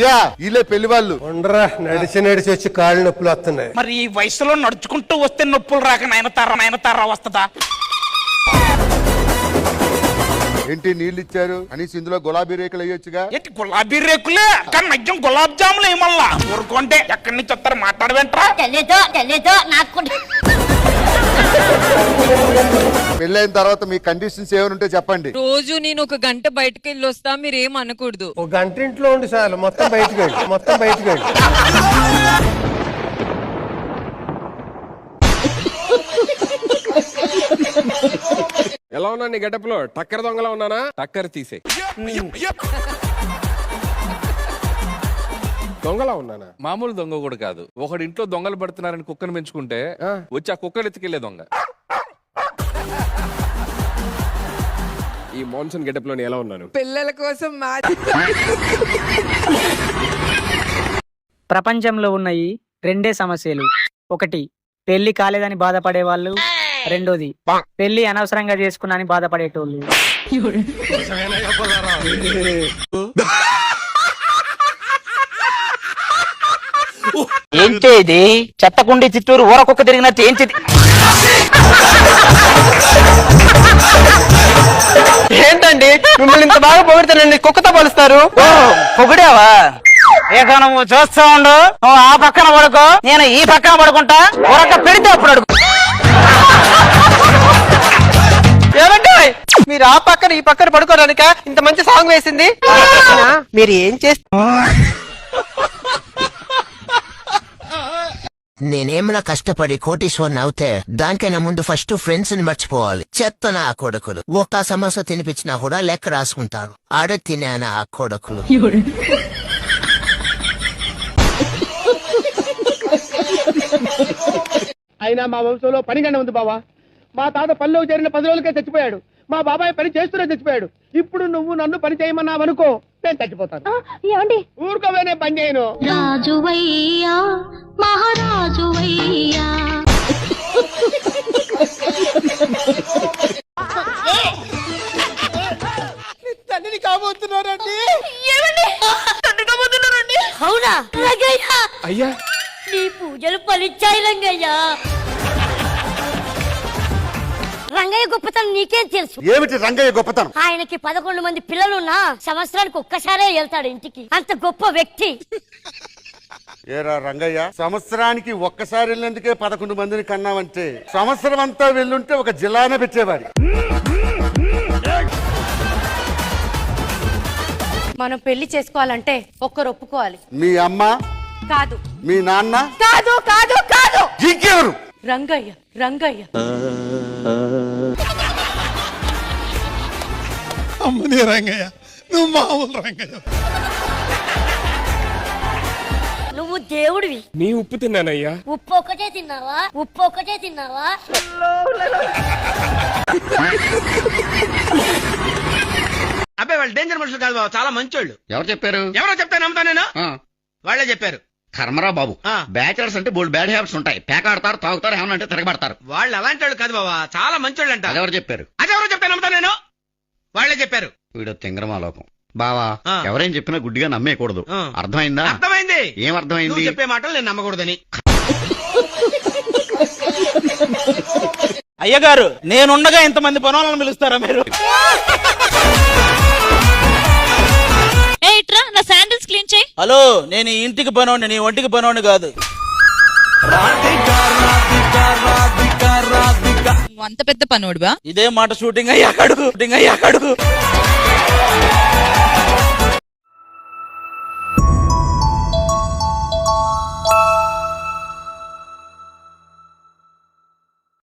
అయ్యా వీళ్ళే పెళ్లి వాళ్ళు. ఉండరా, నడిచి నడిచి వచ్చి కాళ్ళు నొప్పులు వస్తున్నాయి. మరి ఈ వయసులో నడుచుకుంటూ వస్తే నొప్పులు రాక నయనతార వస్తుందా? ఏంటి నీళ్ళు ఇచ్చారు కనీసం ఇందులో గులాబీ రేకులు అయ్యొచ్చుగా. ఏంటి గులాబీ రేకులే కానీ నజ్యం గులాబ్ జాములు ఏమల్లా ఊరుకుంటే ఎక్కడి నుంచి వస్తారు మాట్లాడవేంట్రా? తెలీదు నాకు. పెళ్ళైన తర్వాత మీ కండిషన్స్ ఏమైనా ఉంటే చెప్పండి. రోజు నేను 1 గంట బయటకు వెళ్ళి వస్తా, మీరేం అనకూడదు. 1 గంట ఇంట్లో ఉండి చాలు, మొత్తం బయటకు వెళ్ళి. ఎలా ఉన్నా నీ గెటప్ లో? టక్కర దొంగలా ఉన్నానా? టక్కర తీసే దొంగలా ఉన్నానా? మామూలు దొంగ కూడా కాదు. ఒకటి ఇంట్లో దొంగలు పడుతున్నారని కుక్కను పెంచుకుంటే వచ్చి ఆ కుక్కను ఎత్తుకెళ్లే దొంగ. ఈ మాన్సూన్ గెటప్ లో ఎలా ఉన్నాను? పిల్లల కోసం ప్రపంచంలో ఉన్నాయి 2 సమస్యలు. 1 పెళ్లి కాలేదని బాధపడే వాళ్ళు, 2 పెళ్లి అనవసరంగా చేసుకున్నాని బాధపడేటోళ్ళు. ఏంటి ఇది? చెత్తకుండి చిత్తూరు ఊరకొక్క తిరిగినట్టు ఏంటి? ఏంటండి మిమ్మల్ని ఇంత బాగా పొగుడుతానండి, కుక్కతో పోలుస్తారు? పొగిడావా? ఇక నువ్వు చూస్తూ ఉండు. నువ్వు ఆ పక్కన పడుకో, నేను ఈ పక్కన పడుకుంటా. ఊరక పెడితే అప్పుడు అడుగు. ఏమంటే మీరు ఆ పక్కన ఈ పక్కన పడుకోవడానిక ఇంత మంచి సాంగ్ వేసింది? మీరు ఏం చేస్తారు? నేనేమైనా కష్టపడి కోటీశ్వరుని అవుతే దానికైనా ముందు ఫస్ట్ ఫ్రెండ్స్ ని మర్చిపోవాలి. చెత్త నా కొడుకులు. ఒక సమస్య తినిపించినా కూడా లెక్క రాసుకుంటారు. ఆడ తినే ఆ కొడుకులు. అయినా మా వంశంలో పనిగండ ఉంది బావా. మా తాత పనిలో చేరిన 10 రోజులకే చచ్చిపోయాడు. మా బాబాయ్ పని చేస్తూనే చచ్చిపోయాడు. ఇప్పుడు నువ్వు నన్ను పని చేయమన్నావు అనుకో, నేను చచ్చిపోతాను. ఏమండి? ఊరుకోవే, నేను పని చేయను. రాజువయ్యా మహారాజువయ్యా. తండ్రిని కాబోతున్నారండి. అవునా రంగయ్య? అయ్యా, నీ పూజలు ఫలించాయి రంగయ్య. రంగయ్య గొప్పతనం నీకేం తెలుసు? ఏమిటి రంగయ్య గొప్పతనం? ఆయనకి 11 మంది పిల్లలున్నా సంవత్సరానికి ఒక్కసారే వెళ్తాడు ఇంటికి. అంత గొప్ప వ్యక్తి. ఏరా రంగయ్య, సంవత్సరానికి ఒక్కసారి వెళ్ళినందుకే 11 మందిని కన్నావంటే సంవత్సరం అంతా వెళ్ళుంటే ఒక జిల్లానే పెట్టేవాడి. మనం పెళ్లి చేసుకోవాలంటే ఒక్కరు ఒప్పుకోవాలి. మీ అమ్మ కాదు, మీ నాన్న కాదు, కాదు, కాదు, ఇంకెవరు? రంగయ్య. రంగయ్య అమ్మని రంగయ్య, నువ్వు మామూలు రంగయ్య. నువ్వు దేవుడివి. నీ ఉప్పు తిన్నానయ్యా. ఉప్పు ఒక్కటే తిన్నావా? అబ్బాయి వాళ్ళు డేంజర్ మనుషులు కాదు బాబు, చాలా మంచోళ్ళు. ఎవరు చెప్పారు? ఎవరో చెప్తే నమ్ముతా నేను. వాళ్ళే చెప్పారు. కర్మరా బాబు, బ్యాచిలర్స్ అంటే బోల్డ్ బ్యాడ్ హ్యాబిట్స్ ఉంటాయి. పేకాడతారు, తాగుతారు, ఏమన్నా అంటే తిరగబడతారు. వాళ్ళు అలాంటి వాళ్ళు కాదు బాబా, చాలా మంచోళ్ళు అంట. ఎవరు చెప్పారు? అదెవరో చెప్తే నమ్ముతా నేను. వాళ్ళే చెప్పారు. వీడు తింగరమాలోకం. బావా, ఎవరేం చెప్పినా గుడ్డిగా నమ్మేయకూడదు. అర్థమైందా? అర్థమైంది. ఏం అర్థమైంది? చెప్పే మాటలు నేను నమ్మకూడదని. అయ్యగారు, నేనుండగా ఇంతమంది పనులను పిలుస్తారా మీరు? నా శాండిల్స్ క్లీన్ చేయి. హలో, నేను ఈ ఇంటికి పనోని, నీ ఒంటికి పనోని కాదు. అంత పెద్ద పనోడువా? ఇదే మాట షూటింగ్ అయ్యాక అడుగు.